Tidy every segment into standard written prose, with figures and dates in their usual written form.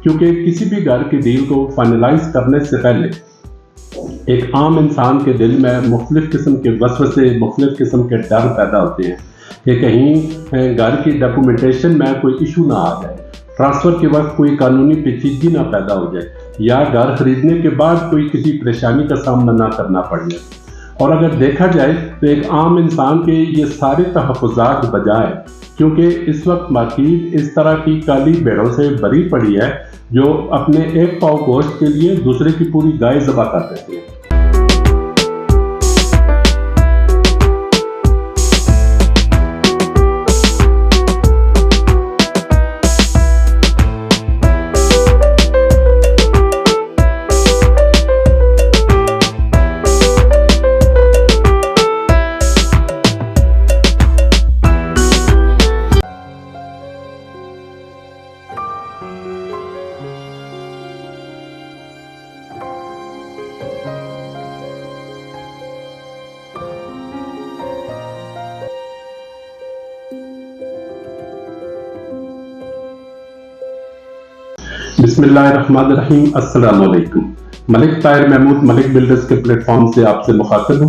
क्योंकि किसी भी घर की डील को फाइनलाइज करने से पहले एक आम इंसान के दिल में मुख्तलिफ किस्म के वसवसे, मुख्तलिफ किस्म के डर पैदा होते हैं कि कहीं घर की डॉक्यूमेंटेशन में कोई इशू ना आ जाए, ट्रांसफ़र के वक्त कोई कानूनी पेचीदगी ना पैदा हो जाए, या घर खरीदने के बाद कोई किसी परेशानी का सामना ना करना पड़ जाए। और अगर देखा जाए तो एक आम इंसान के ये सारे तहफ़्फ़ुज़ात बजाय, क्योंकि इस वक्त मार्केट इस तरह की काली भेड़ों से भरी पड़ी है जो अपने एक पाव गोश्त के लिए दूसरे की पूरी गाय ज़बह कर देते हैं। बिस्मिल्लाहिर्रहमानिर्रहीम। अस्सलाम वालेकुम। मलिक ताहिर महमूद मलिक बिल्डर्स के प्लेटफॉर्म से आपसे मुखातिब हूँ।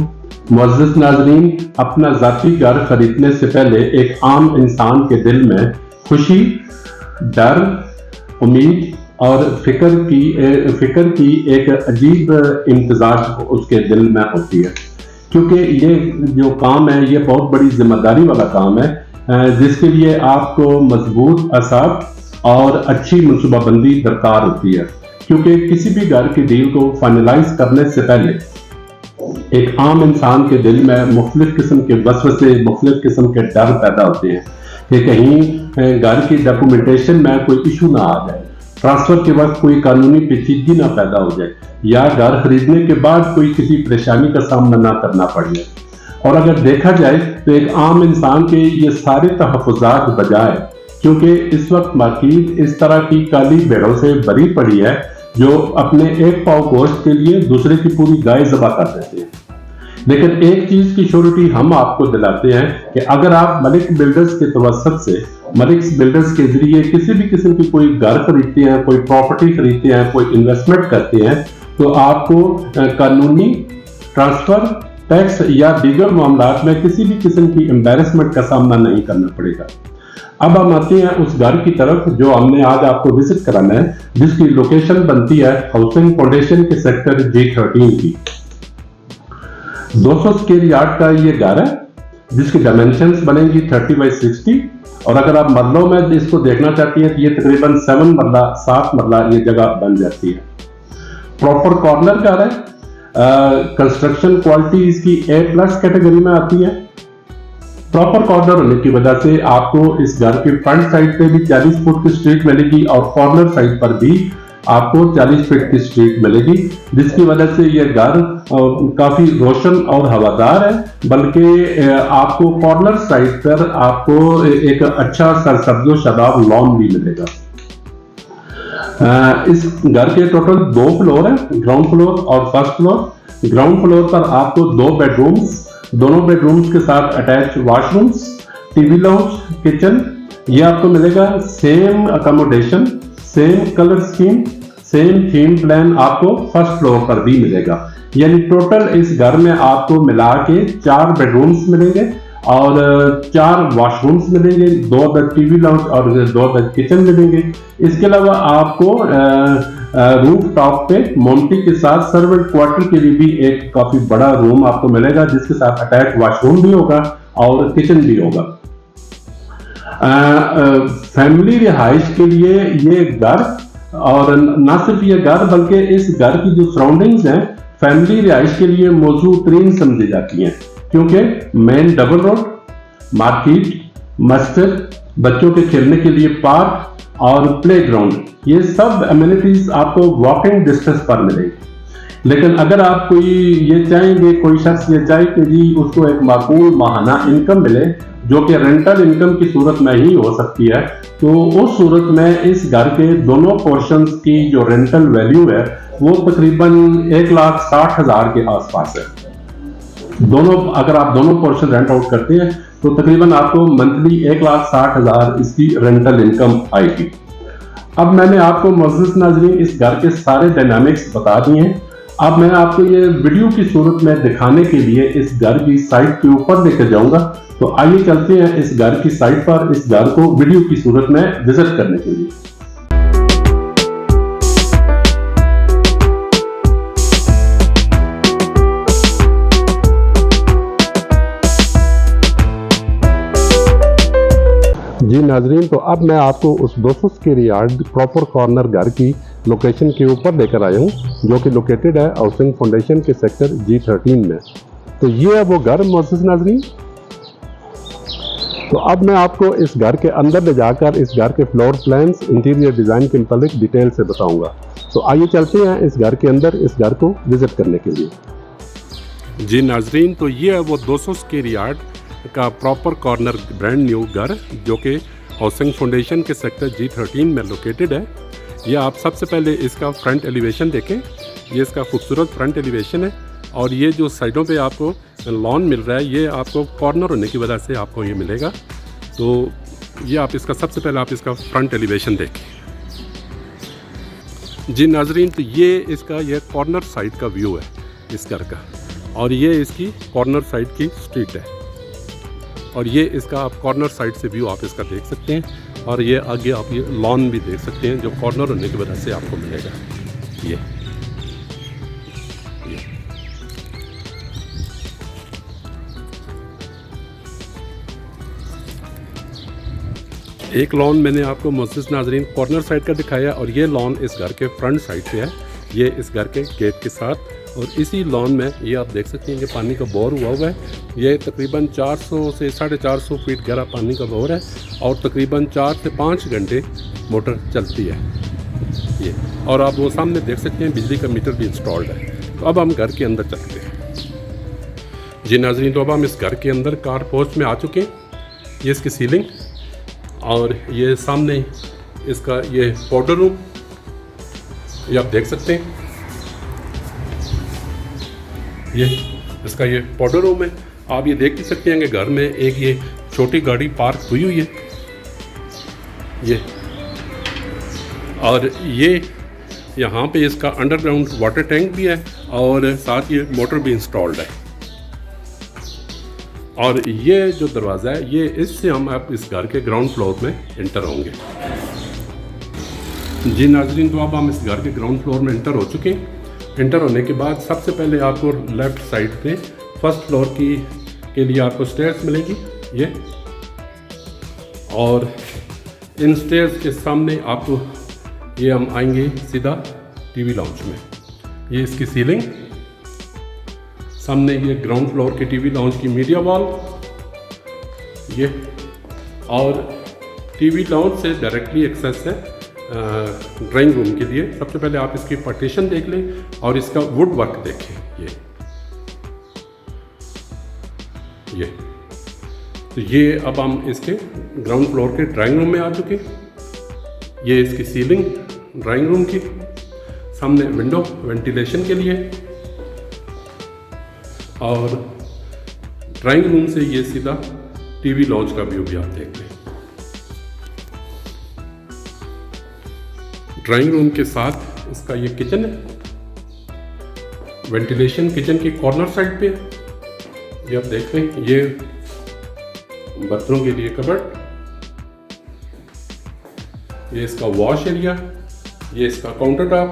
मुअज़्ज़िज़ नाज़रीन, अपना ज़ाती घर खरीदने से पहले एक आम इंसान के दिल में खुशी, डर, उम्मीद और फिक्र की एक अजीब इम्तिज़ाज उसके दिल में होती है, क्योंकि ये जो काम है ये बहुत बड़ी जिम्मेदारी वाला काम है जिसके लिए आपको मजबूत असाब और अच्छी मनसूबाबंदी दरकार होती है। क्योंकि किसी भी घर की डील को फाइनलाइज करने से पहले एक आम इंसान के दिल में मुख्तलिफ किस्म के वसवसे, मुख्तलिफ किस्म के डर पैदा होते हैं कि कहीं घर की डॉक्यूमेंटेशन में कोई इशू ना आ जाए, ट्रांसफ़र के वक्त कोई कानूनी पेचीदगी ना पैदा हो जाए, या घर खरीदने के बाद कोई किसी परेशानी का सामना ना करना पड़ जाए। और अगर देखा जाए तो एक आम इंसान के ये सारे तहफ़्फ़ुज़ात बजाय, क्योंकि इस वक्त मार्केट इस तरह की काली भेड़ों से भरी पड़ी है जो अपने एक पाव गोश्त के लिए दूसरे की पूरी गाय ज़बह कर देते हैं। लेकिन एक चीज़ की श्योरिटी हम आपको दिलाते हैं कि अगर आप मलिक बिल्डर्स के तवस्सुत से, मलिक बिल्डर्स के जरिए किसी भी किस्म की कोई घर खरीदते हैं, कोई प्रॉपर्टी खरीदते हैं, कोई इन्वेस्टमेंट करते हैं, तो आपको कानूनी, ट्रांसफ़र, टैक्स या दीगर मामलात में किसी भी किस्म की एम्बैरेसमेंट का सामना नहीं करना पड़ेगा। अब हम आते हैं उस घर की तरफ जो हमने आज आपको विजिट कराना है, जिसकी लोकेशन बनती है हाउसिंग फाउंडेशन के सेक्टर G13 की। 200 स्क्वायर यार्ड का ये घर है जिसकी डायमेंशंस बनेंगी 30 बाई 60, और अगर आप मरलों में इसको देखना चाहती हैं तो ये तकरीबन 7 मरला ये जगह बन जाती है। प्रॉपर कॉर्नर घर है। कंस्ट्रक्शन क्वालिटी इसकी A+ कैटेगरी में आती है। प्रॉपर कॉर्नर होने की वजह से आपको इस घर के फ्रंट साइड पे भी 40 फुट की स्ट्रीट मिलेगी और कॉर्नर साइड पर भी आपको 40 फीट की स्ट्रीट मिलेगी, जिसकी वजह से ये घर काफी रोशन और हवादार है। बल्कि आपको कॉर्नर साइड पर आपको एक अच्छा सरसब्ज़ो शादाब लॉन भी मिलेगा। इस घर के टोटल 2 फ्लोर है, ग्राउंड फ्लोर और फर्स्ट फ्लोर। ग्राउंड फ्लोर पर आपको 2 बेडरूम्स, दोनों बेडरूम्स के साथ attach washrooms, TV lounge, kitchen, ये आपको मिलेगा। Same accommodation, same colour scheme, same theme plan आपको फर्स्ट फ्लोर पर भी मिलेगा। यानी टोटल इस घर में आपको मिला के 4 बेडरूम्स मिलेंगे और 4 वॉशरूम्स मिलेंगे, 2 बेड टीवी लाउंज और 2 बेड किचन मिलेंगे। इसके अलावा आपको रूफ टॉप पे मोंटी के साथ सर्वेंट क्वार्टर के लिए भी एक काफी बड़ा रूम आपको मिलेगा, जिसके साथ अटैच वॉशरूम भी होगा और किचन भी होगा। फैमिली रिहाइश के लिए ये घर, और न सिर्फ ये घर बल्कि इस घर की जो सराउंडिंग्स हैं फैमिली रिहाइश के लिए मौजूद तरीन समझी जाती हैं, क्योंकि मेन डबल रोड, मार्केट, मस्जिद, बच्चों के खेलने के लिए पार्क और प्लेग्राउंड, ये सब एमिनिटीज आपको वॉकिंग डिस्टेंस पर मिलेगी। लेकिन अगर आप कोई शख्स ये चाहे कि जी उसको एक माकूल माहाना इनकम मिले, जो कि रेंटल इनकम की सूरत में ही हो सकती है, तो उस सूरत में इस घर के दोनों पोर्शंस की जो रेंटल वैल्यू है वो तकरीबन 1,60,000 के आसपास है। अगर आप दोनों पोर्शन रेंट आउट करते हैं तो तकरीबन आपको मंथली 1,60,000 इसकी रेंटल इनकम आएगी। अब मैंने आपको मुअज़्ज़िज़ नाज़रीन इस घर के सारे डायनामिक्स बता दिए हैं। अब मैं आपको ये वीडियो की सूरत में दिखाने के लिए इस घर की साइट के ऊपर लेकर जाऊंगा। तो आइए चलते हैं इस घर की साइट पर, इस घर को वीडियो की सूरत में विजिट करने के लिए। जी नाजरीन, तो अब मैं आपको उस 200 स्क्वायर यार्ड प्रॉपर कॉर्नर घर की लोकेशन के ऊपर लेकर आया हूँ, जो कि लोकेटेड है हाउसिंग फाउंडेशन के सेक्टर G13 में। तो ये है वो घर मुअज़्ज़िज़ नाजरीन। तो अब मैं आपको इस घर के अंदर ले जाकर इस घर के फ्लोर प्लान्स, इंटीरियर डिज़ाइन के मुताबिक डिटेल से बताऊँगा। तो आइए चलते हैं इस घर के अंदर, इस घर को विज़िट करने के लिए। जी नाजरीन, तो ये है वो 200 स्क्वायर यार्ड का प्रॉपर कॉर्नर ब्रांड न्यू घर, जो कि हाउसिंग फाउंडेशन के सेक्टर G13 में लोकेटेड है। ये आप सबसे पहले इसका फ्रंट एलिवेशन देखें। ये इसका खूबसूरत फ्रंट एलिवेशन है, और ये जो साइडों पे आपको लॉन मिल रहा है, ये आपको कॉर्नर होने की वजह से आपको ये मिलेगा। तो ये आप इसका सबसे पहले आप इसका फ्रंट एलिवेशन देखें। जी नाजरीन, तो ये इसका ये कॉर्नर साइड का व्यू है इस घर का, और ये इसकी कॉर्नर साइड की स्ट्रीट है, और ये इसका आप कॉर्नर साइड से व्यू आप इसका देख सकते हैं। और ये आगे आप ये लॉन भी देख सकते हैं, जो कॉर्नर होने की वजह से आपको मिलेगा। ये एक लॉन मैंने आपको मुअज़्ज़िज़ नाज़रीन कॉर्नर साइड का दिखाया, और ये लॉन इस घर के फ्रंट साइड पे है, ये इस घर के गेट के साथ। और इसी लॉन में ये आप देख सकते हैं कि पानी का बोर हुआ है। ये तकरीबन 400 से 450 फीट गहरा पानी का बोर है, और तकरीबन 4 से 5 घंटे मोटर चलती है ये। और आप वो सामने देख सकते हैं बिजली का मीटर भी इंस्टॉल्ड है। तो अब हम घर के अंदर चलते हैं। जी नाज़रीन, तो अब हम इस घर के अंदर कार पोर्च में आ चुके हैं। ये इसकी सीलिंग, और ये सामने इसका ये पाउडर रूम, ये आप देख सकते हैं। ये इसका ये पाउडर रूम है। आप ये देख ही सकते हैं कि घर में एक ये छोटी गाड़ी पार्क हुई हुई है ये, और ये यहाँ पे इसका अंडरग्राउंड वाटर टैंक भी है, और साथ ये मोटर भी इंस्टॉल्ड है। और ये जो दरवाज़ा है, ये इससे हम आप इस घर के ग्राउंड फ्लोर में एंटर होंगे। जी नाज़रीन, तो अब हम इस घर के ग्राउंड फ्लोर में एंटर हो चुके हैं। एंटर होने के बाद सबसे पहले आपको लेफ़्ट साइड पे फर्स्ट फ्लोर के लिए आपको स्टेयर्स मिलेगी ये, और इन स्टेयर्स के सामने आपको ये हम आएंगे सीधा टीवी लाउंज में। ये इसकी सीलिंग, सामने ये ग्राउंड फ्लोर के टीवी लाउंज की मीडिया वॉल ये, और टीवी लाउंज से डायरेक्टली एक्सेस है ड्राइंग रूम के लिए। सबसे पहले आप इसकी पार्टीशन देख लें, और इसका वुड वर्क देखें ये। तो ये अब हम इसके ग्राउंड फ्लोर के ड्राइंग रूम में आ चुके। ये इसकी सीलिंग ड्राइंग रूम की, सामने विंडो वेंटिलेशन के लिए, और ड्राइंग रूम से ये सीधा टीवी लॉन्च का व्यू भी आप देख लें। ड्राइंग रूम के साथ इसका ये किचन है, वेंटिलेशन किचन की कॉर्नर साइड पे है, ये आप देख रहे हैं। ये बर्तनों के लिए कबर्ड, ये इसका वॉश एरिया, ये इसका काउंटर टॉप,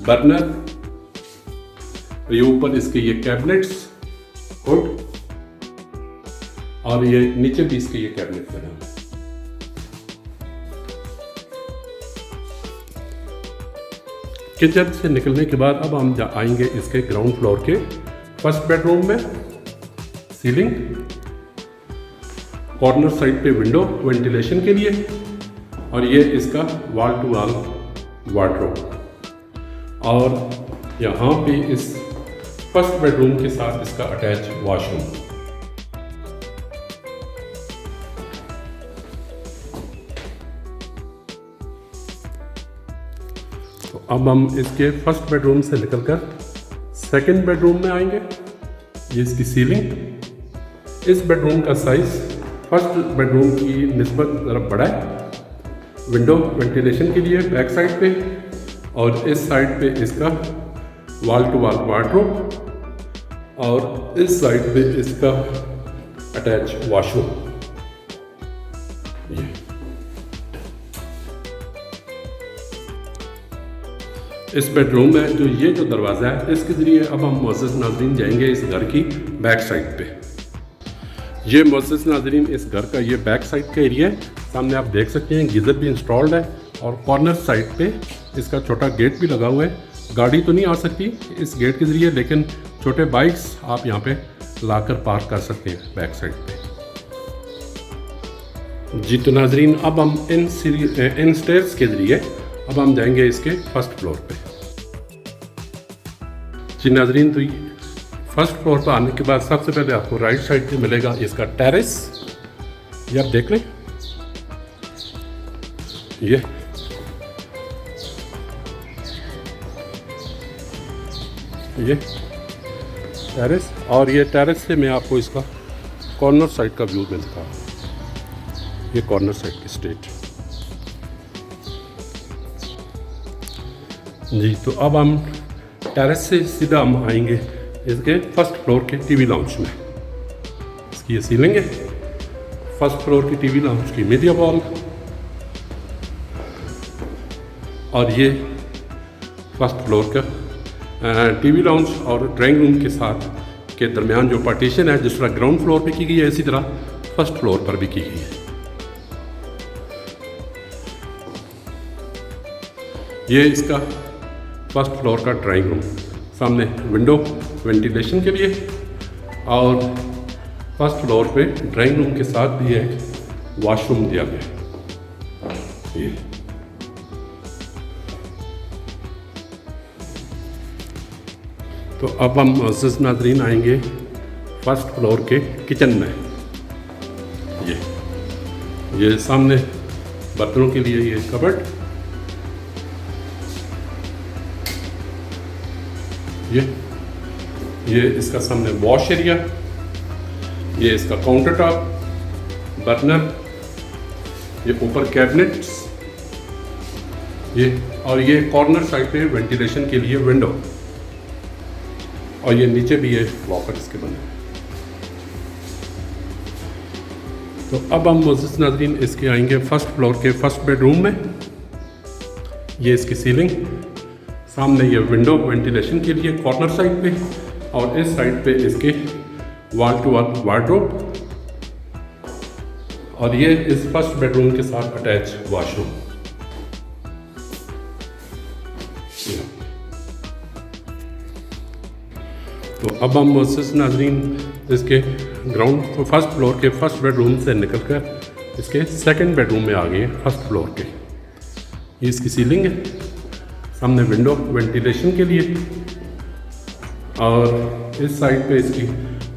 बर्नर, ये ऊपर इसके ये कैबिनेट्स हुड, और ये नीचे भी इसके ये कैबिनेट बने हुए। किचन से निकलने के बाद अब हम आएंगे इसके ग्राउंड फ्लोर के फर्स्ट बेडरूम में। सीलिंग, कॉर्नर साइड पे विंडो वेंटिलेशन के लिए, और ये इसका वॉल टू वॉल वार्डरोब, और यहाँ पे इस फर्स्ट बेडरूम के साथ इसका अटैच वॉशरूम। तो अब हम इसके फर्स्ट बेडरूम से निकलकर सेकंड बेडरूम में आएंगे। ये इसकी सीलिंग, इस बेडरूम का साइज फर्स्ट बेडरूम की निस्बत ज़रा बड़ा है, विंडो वेंटिलेशन के लिए बैक साइड पे, और इस साइड पे इसका वॉल टू वॉल वार्डरोब, और इस साइड पे इसका अटैच वॉशरूम। ये इस बेडरूम में जो दरवाज़ा है, इसके ज़रिए अब हम मुअज़्ज़ज़ नाज़रीन जाएंगे इस घर की बैक साइड पे। ये मुअज़्ज़ज़ नाज़रीन इस घर का ये बैक साइड का एरिया है। सामने आप देख सकते हैं गीज़र भी इंस्टॉल्ड है, और कॉर्नर साइड पे इसका छोटा गेट भी लगा हुआ है। गाड़ी तो नहीं आ सकती इस गेट के ज़रिए, लेकिन छोटे बाइक्स आप यहाँ पे लाकर पार्क कर सकते हैं बैक साइड पे। जी तो नाज़रीन, अब हम इन स्टेयर्स के ज़रिए अब हम जाएंगे इसके फर्स्ट फ्लोर पे। जी नाज़रीन, तो फर्स्ट फ्लोर पर आने के बाद सबसे पहले आपको राइट साइड पे मिलेगा इसका टेरेस। ये आप देख लें, ये टेरेस, और ये टेरेस से मैं आपको इसका कॉर्नर साइड का व्यू मिलता है। ये कॉर्नर साइड की स्टेट। जी तो अब हम टेरेस से सीधा हम आएंगे इसके फर्स्ट फ्लोर के टीवी लाउंज में। इसकी ये सीलिंग है, फर्स्ट फ्लोर की टीवी लाउंज की मीडिया वॉल, और ये फर्स्ट फ्लोर का टीवी लाउंज और ड्राइंग रूम के साथ के दरमियान जो पार्टीशन है, जिस तरह ग्राउंड फ्लोर पे की गई है, इसी तरह फर्स्ट फ्लोर पर भी की गई है। ये इसका फर्स्ट फ्लोर का ड्राइंग रूम, सामने विंडो वेंटिलेशन के लिए, और फर्स्ट फ्लोर पे ड्राइंग रूम के साथ भी एक वॉशरूम दिया गया है। तो अब हम मुअज़्ज़ज़ नाज़रीन आएंगे फर्स्ट फ्लोर के किचन में। ये सामने बर्तनों के लिए ये कबर्ड, ये इसका सामने वॉश एरिया, ये इसका काउंटर टॉप, बर्नर, ये ऊपर कैबिनेट्स, और ये कॉर्नर साइड पे वेंटिलेशन के लिए विंडो, और ये नीचे भी ये लॉकर इसके बने। तो अब हम मुअज़्ज़ज़ नाज़रीन इसके आएंगे फर्स्ट फ्लोर के फर्स्ट बेडरूम में। ये इसकी सीलिंग, सामने ये विंडो वेंटिलेशन के लिए कॉर्नर साइड पे, और इस साइड पे इसके वॉल टू वॉल वार्डरोब, और ये इस फर्स्ट बेडरूम के साथ अटैच वॉशरूम। तो अब हम मुअज़्ज़ज़ नाज़रीन इसके फर्स्ट फ्लोर के फर्स्ट बेडरूम से निकलकर इसके सेकंड बेडरूम में आ गए फर्स्ट फ्लोर के। ये इसकी सीलिंग है, सामने विंडो वेंटिलेशन के लिए, और इस साइड पे इसकी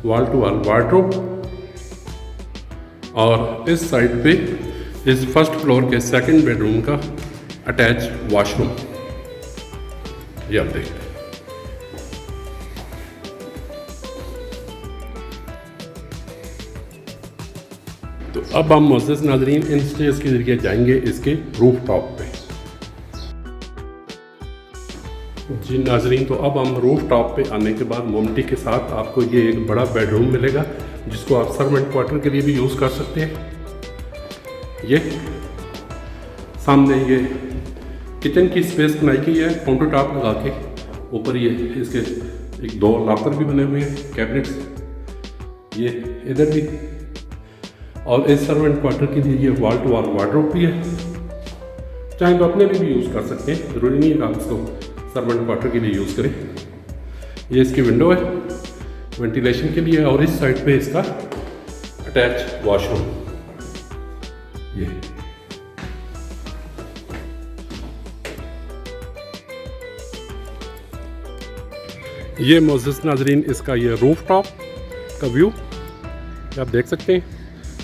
वॉल टू वॉल वार्डरोब, और इस साइड पे इस फर्स्ट फ्लोर के सेकंड बेडरूम का अटैच वॉशरूम। ये आप देख लें। तो अब हम मुअज़्ज़ज़ नाज़रीन इन स्टेयर्स के जरिए जाएंगे इसके रूफ टॉप पे। जी नाज़रीन, तो अब हम रूफ टॉप पे आने के बाद मोमटी के साथ आपको ये एक बड़ा बेडरूम मिलेगा, जिसको आप सर्वेंट क्वार्टर के लिए भी यूज़ कर सकते हैं। ये सामने ये किचन की स्पेस बनाई गई है काउंटर टॉप लगा के, ऊपर ये इसके एक दो लॉकर भी बने हुए हैं, कैबिनेट्स, ये इधर भी, और इस सर्वेंट क्वार्टर के लिए ये वॉल टू वॉल वार्डरोब भी है। चाहे तो अपने लिए भी यूज़ कर सकते हैं, ज़रूरी नहीं है कि आप इसको सर्वेंट क्वार्टर के लिए यूज़ करें। ये इसकी विंडो है वेंटिलेशन के लिए, और इस साइड पे इसका अटैच वॉशरूम। ये मुअज़्ज़ज़ नाज़रीन इसका ये रूफ टॉप का व्यू आप देख सकते हैं,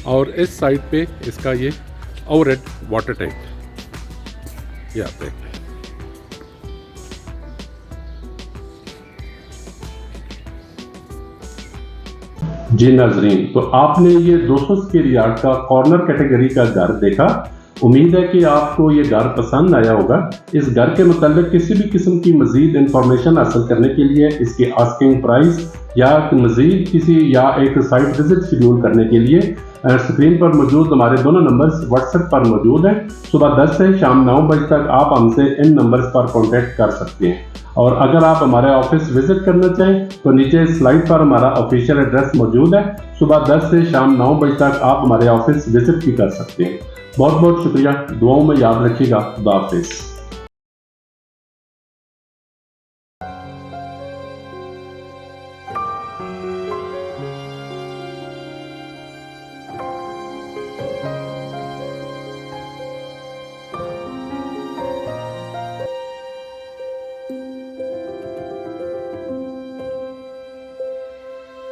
और इस साइड पे इसका ये ओवरहेड वाटर टैंक, ये आप देख लें। जी नाजरीन, तो आपने ये 200 स्क्वायर यार्ड का कॉर्नर कैटेगरी का घर देखा, उम्मीद है कि आपको ये घर पसंद आया होगा। इस घर के मुताल्लिक किसी भी किस्म की मजीद इंफॉर्मेशन हासिल करने के लिए, इसकी आस्किंग प्राइस या मजीद किसी या एक साइट विजिट शेड्यूल करने के लिए स्क्रीन पर मौजूद हमारे दोनों नंबर्स व्हाट्सएप पर मौजूद हैं। सुबह 10 से शाम 9 बजे तक आप हमसे इन नंबर्स पर कांटेक्ट कर सकते हैं। और अगर आप हमारे ऑफिस विजिट करना चाहें तो नीचे स्लाइड पर हमारा ऑफिशियल एड्रेस मौजूद है। सुबह 10 से शाम 9 बजे तक आप हमारे ऑफिस विजिट भी कर सकते हैं। बहुत बहुत शुक्रिया, दुआओं में याद रखिएगा। खुदा हाफिज़।